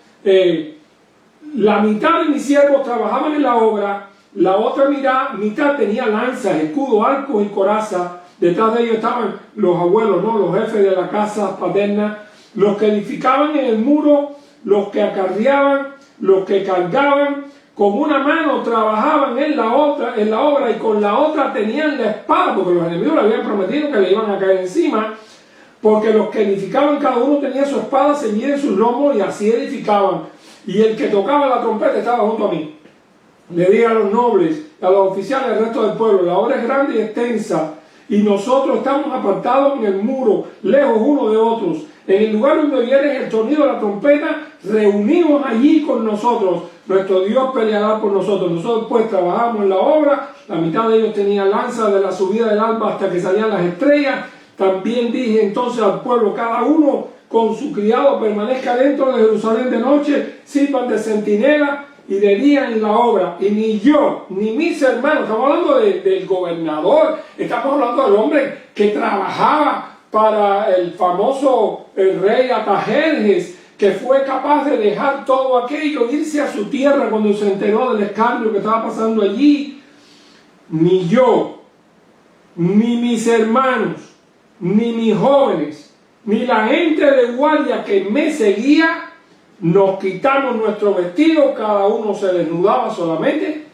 la mitad de mis siervos trabajaban en la obra, la otra mitad tenía lanzas, escudo, arcos y coraza. Detrás de ellos estaban los abuelos, ¿no? Los jefes de la casa paterna, los que edificaban en el muro, los que acarreaban, los que cargaban. Con una mano trabajaban en la obra y con la otra tenían la espada, porque los enemigos le habían prometido que le iban a caer encima, porque los que edificaban cada uno tenía su espada ceñida en sus lomos y así edificaban. Y el que tocaba la trompeta estaba junto a mí. Le dije a los nobles, a los oficiales del resto del pueblo, la obra es grande y extensa, y nosotros estamos apartados en el muro, lejos unos de otros. En el lugar donde vieres el sonido de la trompeta, reunimos allí con nosotros. Nuestro Dios peleará por nosotros. Nosotros pues trabajamos en la obra. La mitad de ellos tenía lanzas de la subida del alba hasta que salían las estrellas. También dije entonces al pueblo, cada uno con su criado permanezca dentro de Jerusalén de noche, sirvan de centinela y de día en la obra. Y ni yo, ni mis hermanos, estamos hablando del gobernador, estamos hablando del hombre que trabajaba para el famoso rey Artajerjes, que fue capaz de dejar todo aquello, irse a su tierra cuando se enteró del escándalo que estaba pasando allí. Ni yo, ni mis hermanos, ni mis jóvenes, ni la gente de guardia que me seguía, nos quitamos nuestro vestido, cada uno se desnudaba solamente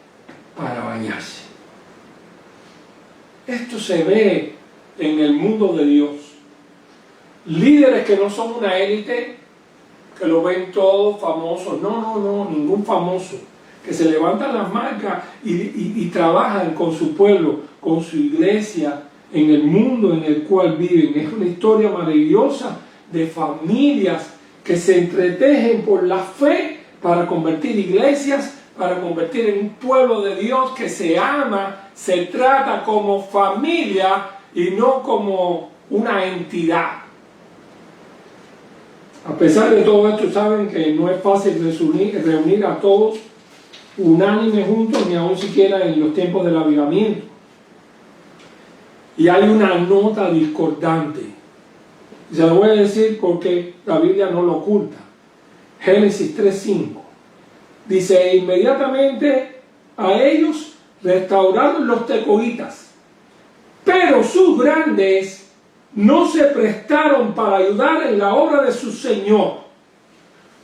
para bañarse. Esto se ve en el mundo de Dios. líderes que no son una élite, que lo ven todos famosos. No, ningún famoso. Que se levantan las marcas y trabajan con su pueblo, con su iglesia, en el mundo en el cual viven. Es una historia maravillosa de familias que se entretejen por la fe para convertir iglesias, para convertir en un pueblo de Dios que se ama, se trata como familia y no como una entidad. A pesar de todo esto, saben que no es fácil reunir a todos unánime juntos, ni aun siquiera en los tiempos del avivamiento. Y hay una nota discordante. Se lo voy a decir porque la Biblia no lo oculta. Génesis 3:5 dice: e inmediatamente a ellos restauraron los tecoitas, pero sus grandes no se prestaron para ayudar en la obra de su Señor.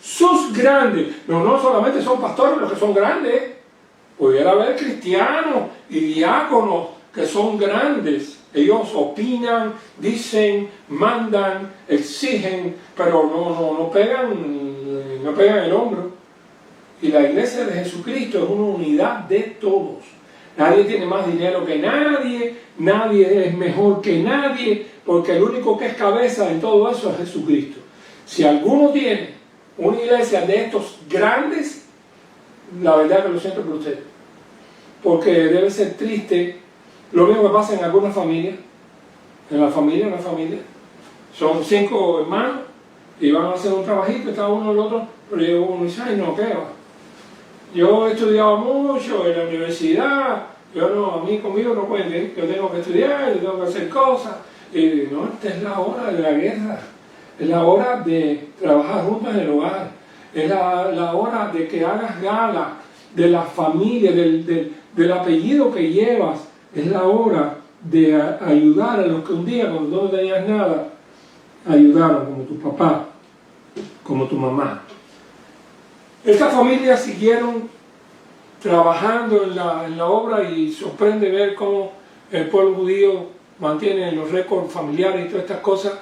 Sus grandes, no solamente son pastores los que son grandes, pudiera haber cristianos y diáconos que son grandes. Ellos opinan, dicen, mandan, exigen, pero no pegan el hombro. Y la iglesia de Jesucristo es una unidad de todos. Nadie tiene más dinero que nadie, nadie es mejor que nadie, porque el único que es cabeza en todo eso es Jesucristo. Si alguno tiene una iglesia de estos grandes, la verdad que lo siento por usted, porque debe ser triste. Lo mismo que pasa en algunas familias. En una familia son 5 hermanos y van a hacer un trabajito, está uno el otro, pero llega uno y dice: ay no, ¿qué va? Yo he estudiado mucho en la universidad, a mí conmigo no cuenten, yo tengo que estudiar, yo tengo que hacer cosas. Y no, esta es la hora de la guerra, es la hora de trabajar juntos en el hogar, es la hora de que hagas gala de la familia, del apellido que llevas, es la hora de ayudar a los que un día, cuando no tenías nada, ayudaron, como tu papá, como tu mamá. Estas familias siguieron trabajando en la obra, y sorprende ver cómo el pueblo judío mantiene los récords familiares y todas estas cosas.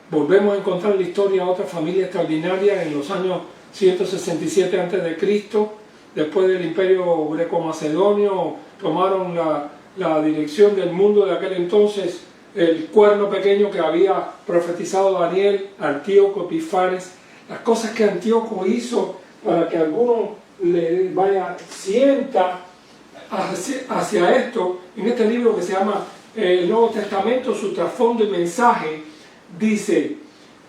Volvemos a encontrar la historia de otra familia extraordinaria en los años 167 a.C., después del imperio greco-macedonio, tomaron la dirección del mundo de aquel entonces, el cuerno pequeño que había profetizado Daniel, Antíoco Epifanes. Las cosas que Antíoco hizo para que alguno le sienta hacia esto, en este libro que se llama el Nuevo Testamento, su trasfondo y mensaje, dice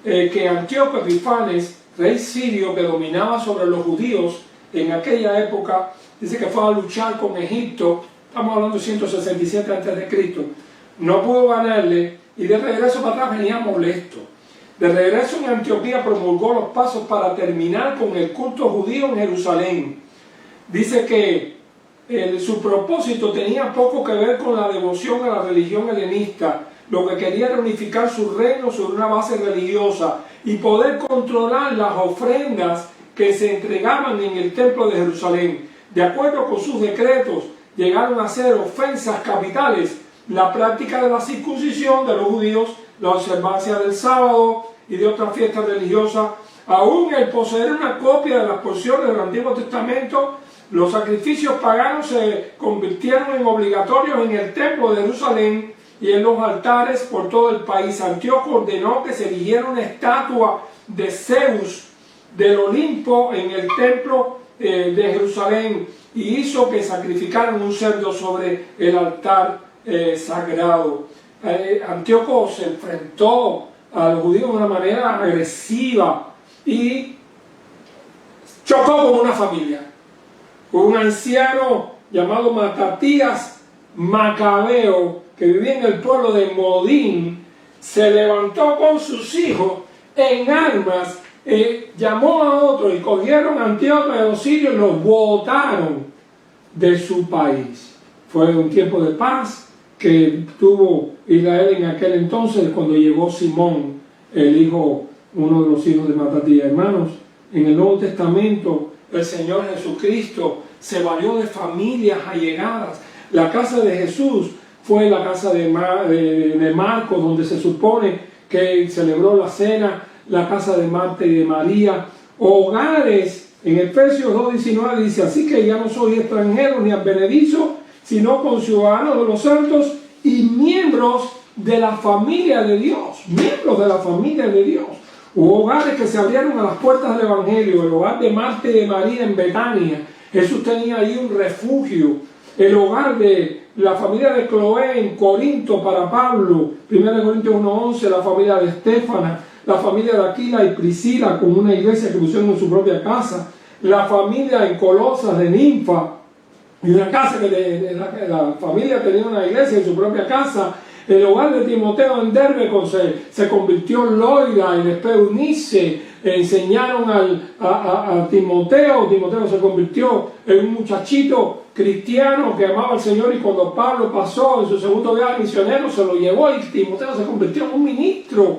que Antíoco Epifanes, rey sirio que dominaba sobre los judíos en aquella época, dice que fue a luchar con Egipto, estamos hablando de 167 a.C., no pudo ganarle, y de regreso para atrás venía molesto. De regreso en Antioquía promulgó los pasos para terminar con el culto judío en Jerusalén. Dice que su propósito tenía poco que ver con la devoción a la religión helenista. Lo que quería era unificar su reino sobre una base religiosa y poder controlar las ofrendas que se entregaban en el templo de Jerusalén. De acuerdo con sus decretos, llegaron a ser ofensas capitales la práctica de la circuncisión de los judíos, la observancia del sábado y de otras fiestas religiosas, aún el poseer una copia de las porciones del Antiguo Testamento. Los sacrificios paganos se convirtieron en obligatorios en el templo de Jerusalén y en los altares por todo el país. Antíoco ordenó que se erigiera una estatua de Zeus del Olimpo en el templo de Jerusalén, y hizo que sacrificaran un cerdo sobre el altar sagrado. Antíoco se enfrentó a los judíos de una manera agresiva y chocó con una familia, con un anciano llamado Matatías Macabeo, que vivía en el pueblo de Modín. Se levantó con sus hijos en armas, llamó a otros y cogieron a Antíoco de los sirios y los botaron de su país. Fue un tiempo de paz que tuvo Israel en aquel entonces, cuando llegó Simón, uno de los hijos de Matatías. Hermanos, en el Nuevo Testamento el Señor Jesucristo se valió de familias allegadas. La casa de Jesús fue la casa de Marcos, donde se supone que celebró la cena, la casa de Marta y de María, hogares. En Efesios 2:19 dice: así que ya no sois extranjeros ni advenedizos, sino conciudadanos de los santos y miembros de la familia de Dios. Miembros de la familia de Dios. Hubo hogares que se abrieron a las puertas del Evangelio. El hogar de Marta y de María en Betania. Jesús tenía ahí un refugio. El hogar de la familia de Cloé en Corinto para Pablo. 1 Corintios 1:11. La familia de Estéfana. La familia de Aquila y Priscila con una iglesia que pusieron en su propia casa. La familia en Colosas de Ninfa. Y una casa que la familia tenía una iglesia en su propia casa. El hogar de Timoteo en Derbe se convirtió en Loida y después Eunice. Enseñaron a Timoteo. Timoteo se convirtió en un muchachito cristiano que amaba al Señor, y cuando Pablo pasó en su segundo viaje misionero se lo llevó y Timoteo se convirtió en un ministro.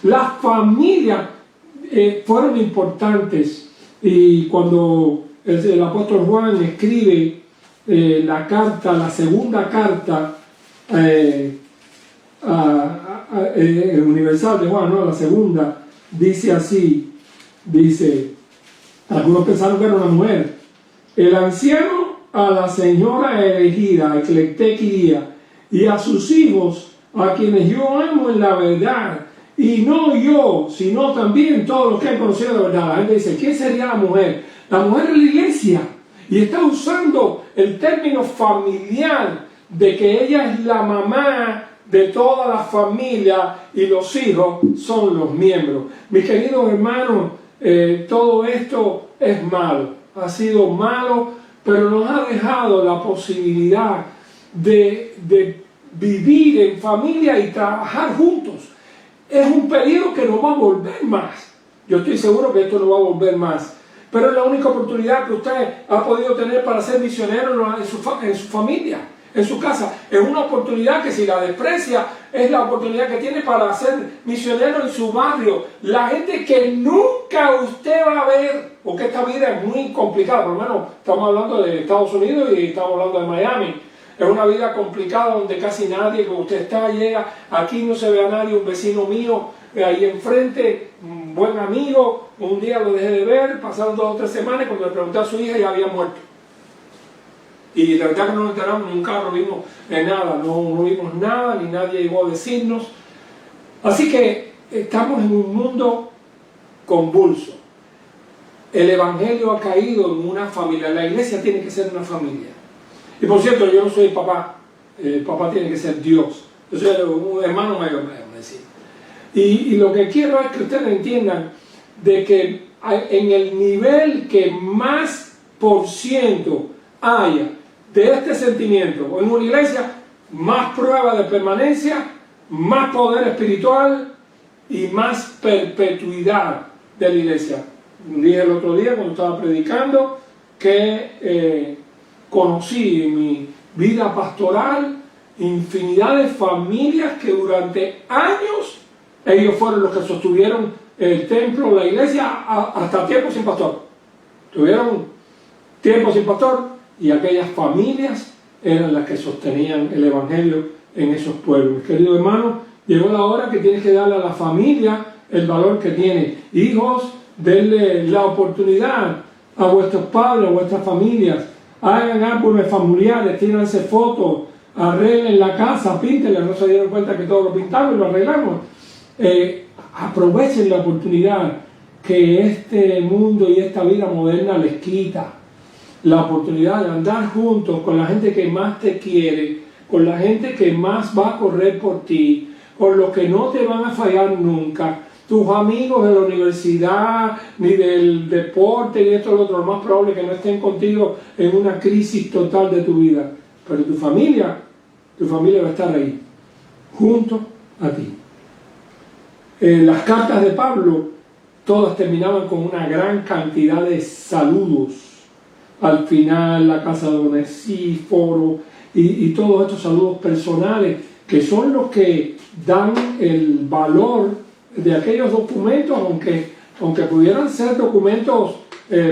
Las familias fueron importantes, y cuando el apóstol Juan escribe la segunda carta universal de Juan, ¿no? La segunda, dice así, algunos pensaron que era una mujer: el anciano a la señora elegida, eclectequía, y a sus hijos, a quienes yo amo en la verdad, y no yo, sino también todos los que han conocido la verdad. La gente dice: ¿quién sería la mujer? La mujer es la iglesia, y está usando el término familiar de que ella es la mamá de toda la familia y los hijos son los miembros. Mis queridos hermanos, todo esto es malo, ha sido malo, pero nos ha dejado la posibilidad de vivir en familia y trabajar juntos. Es un periodo que no va a volver más. Yo estoy seguro que esto no va a volver más, pero es la única oportunidad que usted ha podido tener para ser misionero en su familia, en su casa. Es una oportunidad que, si la desprecia, es la oportunidad que tiene para ser misionero en su barrio. La gente que nunca usted va a ver, porque esta vida es muy complicada. Por lo menos estamos hablando de Estados Unidos y estamos hablando de Miami. Es una vida complicada donde casi nadie que usted llega. Aquí no se ve a nadie. Un vecino mío ahí enfrente, un buen amigo, un día lo dejé de ver, pasaron 2 o 3 semanas, y cuando le pregunté a su hija ya había muerto. Y la verdad que no nos enteramos, nunca no vimos nada, no vimos nada, ni nadie llegó a decirnos. Así que estamos en un mundo convulso. El Evangelio ha caído en una familia. La iglesia tiene que ser una familia. Y por cierto, yo no soy papá. Papá tiene que ser Dios. Yo soy un hermano mayor, me decía. Y lo que quiero es que ustedes entiendan de que en el nivel que más por ciento haya de este sentimiento en una iglesia, más prueba de permanencia, más poder espiritual y más perpetuidad de la iglesia. Dije el otro día cuando estaba predicando que conocí en mi vida pastoral infinidad de familias que durante años ellos fueron los que sostuvieron el templo, la iglesia, hasta tiempo sin pastor. Tuvieron tiempo sin pastor, y aquellas familias eran las que sostenían el Evangelio en esos pueblos. Querido hermano, llegó la hora que tienes que darle a la familia el valor que tiene. Hijos, denle la oportunidad a vuestros padres, a vuestras familias. Hagan árboles familiares, tírense fotos, arreglen la casa, píntenla. No se dieron cuenta que todo lo pintamos y lo arreglamos. Aprovechen la oportunidad que este mundo y esta vida moderna les quita. La oportunidad de andar juntos con la gente que más te quiere, con la gente que más va a correr por ti, con los que no te van a fallar nunca. Tus amigos de la universidad, ni del deporte, ni esto y lo otro, lo más probable es que no estén contigo en una crisis total de tu vida. Pero tu familia va a estar ahí, junto a ti. Las cartas de Pablo, todas terminaban con una gran cantidad de saludos. Al final, la casa de Onesíforo y todos estos saludos personales, que son los que dan el valor de aquellos documentos, aunque pudieran ser documentos,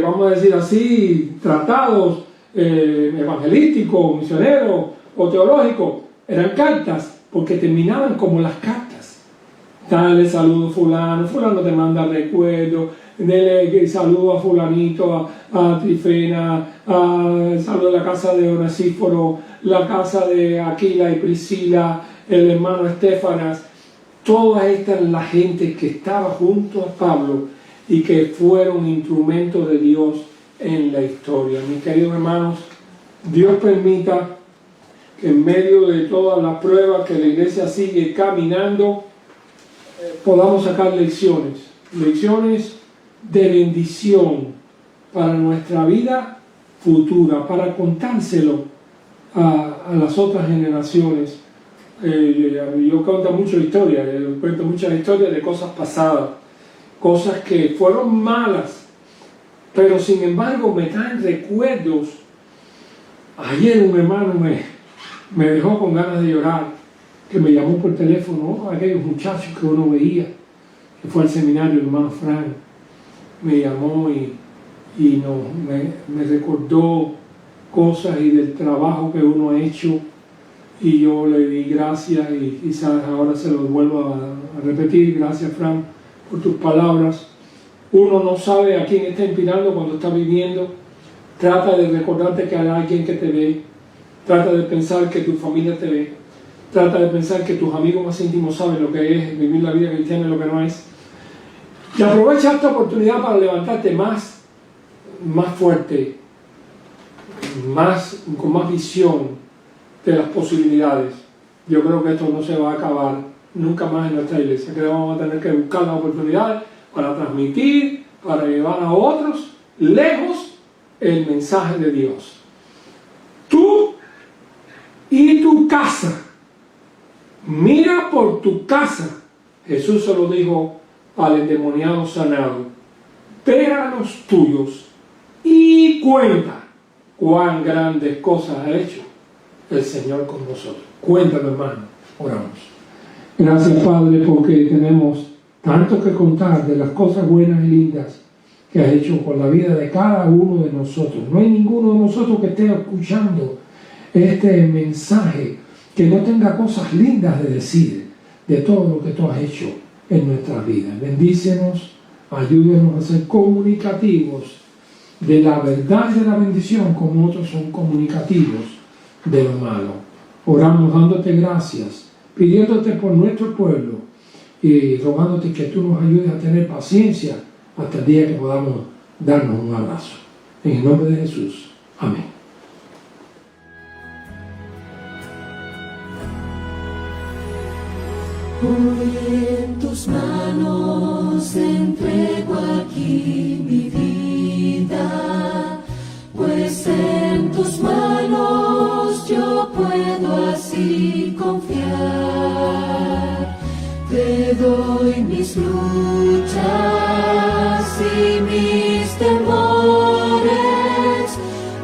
vamos a decir así, tratados evangelísticos, misioneros o teológicos, eran cartas, porque terminaban como las cartas. dale saludo fulano, fulano te manda recuerdo, dele saludo a fulanito, a Trifena, saludo a la casa de Onesíforo, la casa de Aquila y Priscila, el hermano Estefanas. Toda esta es la gente que estaba junto a Pablo y que fueron instrumentos de Dios en la historia. Mis queridos hermanos, Dios permita que en medio de todas las pruebas que la iglesia sigue caminando, podamos sacar lecciones de bendición para nuestra vida futura, para contárselo a las otras generaciones. Yo cuento muchas historias de cosas pasadas, cosas que fueron malas, pero sin embargo me traen recuerdos. Ayer un hermano me dejó con ganas de llorar, que me llamó por teléfono, aquellos muchachos que uno veía, que fue al seminario, el hermano Frank, me llamó y me recordó cosas y del trabajo que uno ha hecho, y yo le di gracias y quizás ahora se lo vuelvo a repetir. Gracias, Frank, por tus palabras. Uno no sabe a quién está inspirando cuando está viviendo. Trata de recordarte que hay alguien que te ve. Trata de pensar que tu familia te ve. Trata de pensar que tus amigos más íntimos saben lo que es vivir la vida cristiana y lo que no es. Y aprovecha esta oportunidad para levantarte más fuerte, con más visión de las posibilidades. Yo creo que esto no se va a acabar nunca más en nuestra iglesia, que vamos a tener que buscar las oportunidades para transmitir, para llevar a otros lejos el mensaje de Dios. Tú y tu casa, mira por tu casa. Jesús se lo dijo al endemoniado sanado: ve a los tuyos y cuenta cuán grandes cosas ha hecho el Señor con nosotros. Cuéntalo, hermano. Oramos. Gracias, Padre, porque tenemos tanto que contar de las cosas buenas y lindas que has hecho con la vida de cada uno de nosotros. No hay ninguno de nosotros que esté escuchando este mensaje que no tenga cosas lindas de decir de todo lo que tú has hecho en nuestra vida. Bendícenos, ayúdenos a ser comunicativos de la verdad y de la bendición, como otros son comunicativos de lo malo. Oramos dándote gracias, pidiéndote por nuestro pueblo y rogándote que tú nos ayudes a tener paciencia hasta el día que podamos darnos un abrazo. En el nombre de Jesús. Amén. Hoy en tus manos entrego aquí mi vida, pues en tus manos yo puedo así confiar. Te doy mis luchas y mis temores,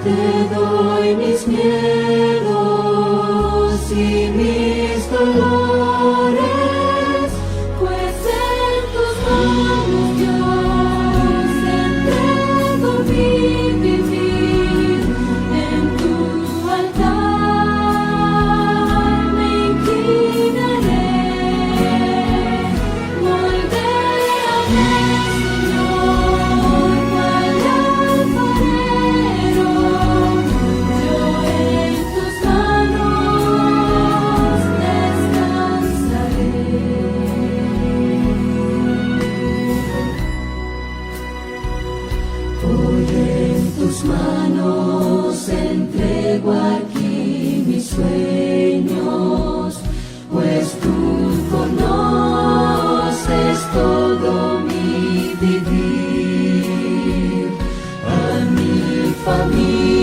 te doy mis miedos y mis dolores. Todo mi vivir, a mi familia.